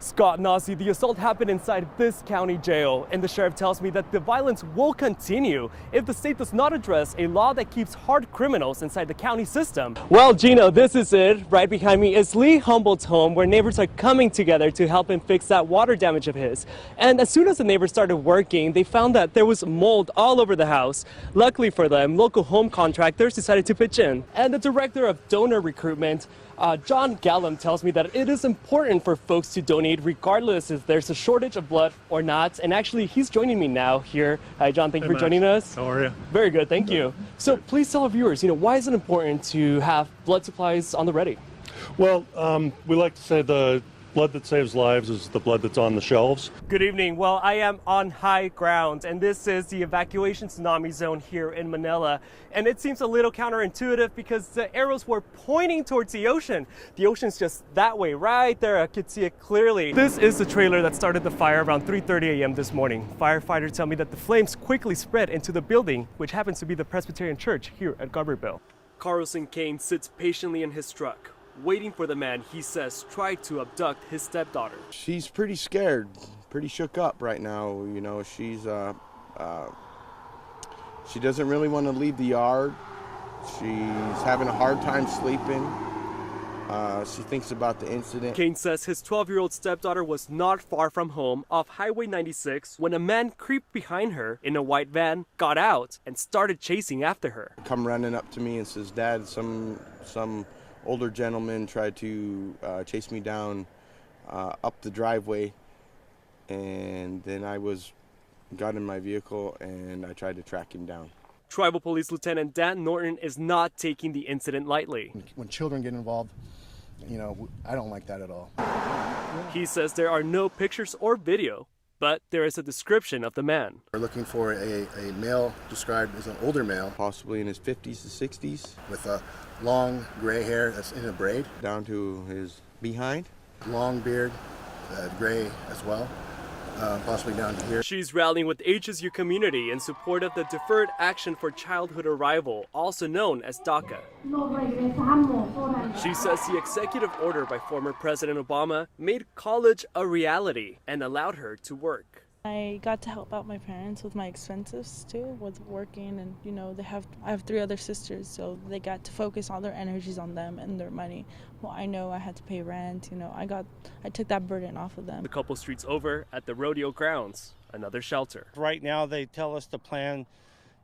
Scott Nazi, the assault happened inside this county jail, and the sheriff tells me that the violence will continue if the state does not address a law that keeps hard criminals inside the county system. Well, Gino, this is it. Right behind me is Lee Humboldt's home, where neighbors are coming together to help him fix that water damage of his. And as soon as the neighbors started working, they found that there was mold all over the house. Luckily for them, local home contractors decided to pitch in. And the director of donor recruitment, John Gallum, tells me that it is important for folks to donate regardless if there's a shortage of blood or not. And actually, he's joining me now here. Hi, John. Thank you for joining us. How are you? Very good. Thank you. So please tell our viewers, why is it important to have blood supplies on the ready? Well, we like to say the blood that saves lives is the blood that's on the shelves. Good evening. Well, I am on high ground, and this is the evacuation tsunami zone here in Manila. And it seems a little counterintuitive because the arrows were pointing towards the ocean. The ocean's just that way, right there. I could see it clearly. This is the trailer that started the fire around 3:30 a.m. this morning. Firefighters tell me that the flames quickly spread into the building, which happens to be the Presbyterian Church here at Garberville. Carlson Kane sits patiently in his truck, waiting for the man he says tried to abduct his stepdaughter. She's pretty scared, pretty shook up right now. She doesn't really want to leave the yard. She's having a hard time sleeping. She thinks about the incident. Kane says his 12-year-old stepdaughter was not far from home off Highway 96 when a man creeped behind her in a white van, got out, and started chasing after her. Come running up to me and says, "Dad, some older gentleman tried to chase me down up the driveway," and then I got in my vehicle and I tried to track him down. Tribal Police Lieutenant Dan Norton is not taking the incident lightly. When children get involved, I don't like that at all. He says there are no pictures or video, but there is a description of the man. We're looking for a male described as an older male, Possibly in his 50s to 60s, with a long gray hair that's in a braid, down to his behind. long beard, gray as well, possibly down to here. She's rallying with HSU community in support of the Deferred Action for Childhood Arrival, also known as DACA. She says the executive order by former President Obama made college a reality and allowed her to work. I got to help out my parents with my expenses too, with working, and I have 3 other sisters, so they got to focus all their energies on them and their money. Well, I know I had to pay rent, I took that burden off of them. A couple streets over at the rodeo grounds, another shelter. Right now they tell us to plan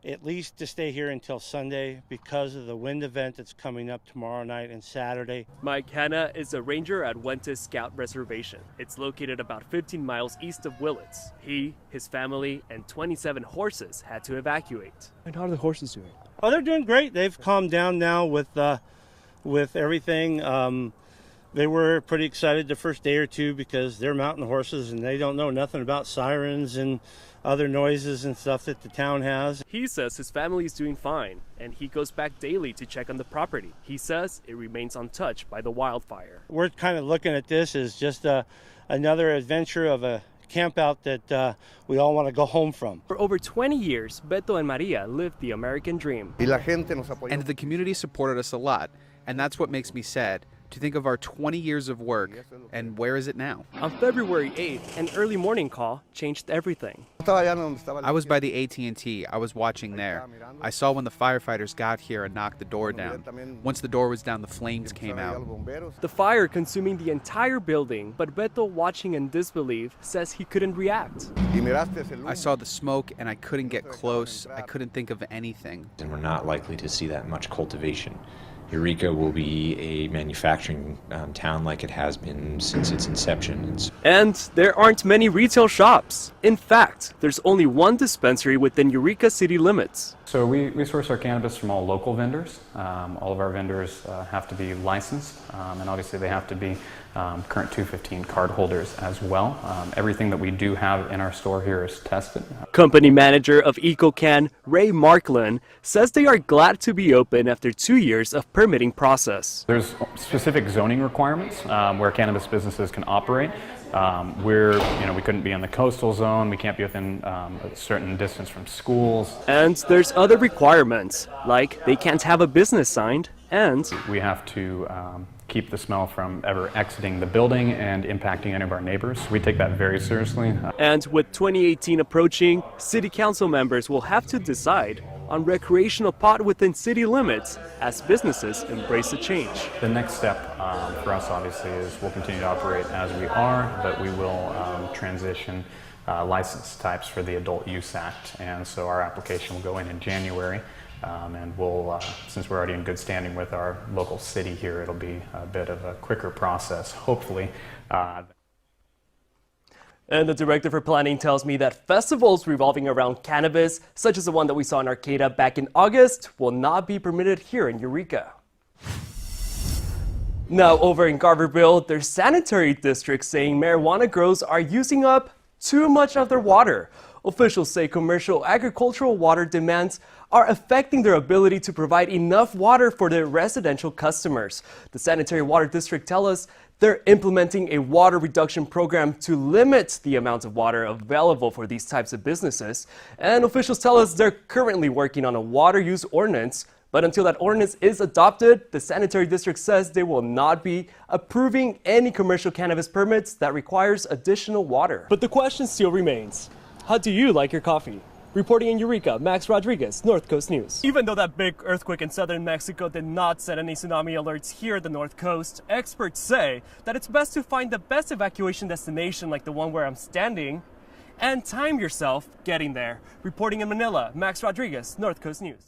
at least to stay here until Sunday because of the wind event that's coming up tomorrow night and Saturday. Mike Hanna is a ranger at Wentes Scout Reservation. It's located about 15 miles east of Willits. He, his family, and 27 horses had to evacuate. And how are the horses doing? Oh, they're doing great. They've calmed down now with everything. They were pretty excited the first day or two because they're mountain horses and they don't know nothing about sirens and other noises and stuff that the town has. He says his family is doing fine, and he goes back daily to check on the property. He says it remains untouched by the wildfire. We're kind of looking at this as just another adventure of a camp out that we all want to go home from. For over 20 years, Beto and Maria lived the American dream. And the community supported us a lot, and that's what makes me sad. To think of our 20 years of work, and where is it now? On February 8th, an early morning call changed everything. I was by the AT&T. I was watching there. I saw when the firefighters got here and knocked the door down. Once the door was down, the flames came out. The fire consuming the entire building, but Beto, watching in disbelief, says he couldn't react. I saw the smoke and I couldn't get close. I couldn't think of anything. And we're not likely to see that much cultivation. Eureka will be a manufacturing town like it has been since its inception. And there aren't many retail shops. In fact, there's only one dispensary within Eureka city limits. So we source our cannabis from all local vendors. All of our vendors have to be licensed, and obviously they have to be current 215 card holders as well. Everything that we do have in our store here is tested. Company manager of EcoCan, Ray Marklin, says they are glad to be open after 2 years of permitting process. There's specific zoning requirements where cannabis businesses can operate. We couldn't be in the coastal zone. We can't be within a certain distance from schools. And there's other requirements, like they can't have a business signed, and we have to keep the smell from ever exiting the building and impacting any of our neighbors. We take that very seriously. And with 2018 approaching, city council members will have to decide on recreational pot within city limits as businesses embrace the change. The next step for us obviously is we'll continue to operate as we are, but we will transition license types for the Adult Use Act, and so our application will go in January. And we'll, since we're already in good standing with our local city here, it'll be a bit of a quicker process, hopefully. And the director for planning tells me that festivals revolving around cannabis, such as the one that we saw in Arcata back in August, will not be permitted here in Eureka. Now, over in Garberville, there's sanitary districts saying marijuana grows are using up too much of their water. Officials say commercial agricultural water demands are affecting their ability to provide enough water for their residential customers. The sanitary water district tell us they're implementing a water reduction program to limit the amount of water available for these types of businesses. And officials tell us they're currently working on a water use ordinance. But until that ordinance is adopted, the sanitary district says they will not be approving any commercial cannabis permits that requires additional water. But the question still remains. How do you like your coffee? Reporting in Eureka, Max Rodriguez, North Coast News. Even though that big earthquake in southern Mexico did not set any tsunami alerts here at the North Coast, experts say that it's best to find the best evacuation destination like the one where I'm standing and time yourself getting there. Reporting in Manila, Max Rodriguez, North Coast News.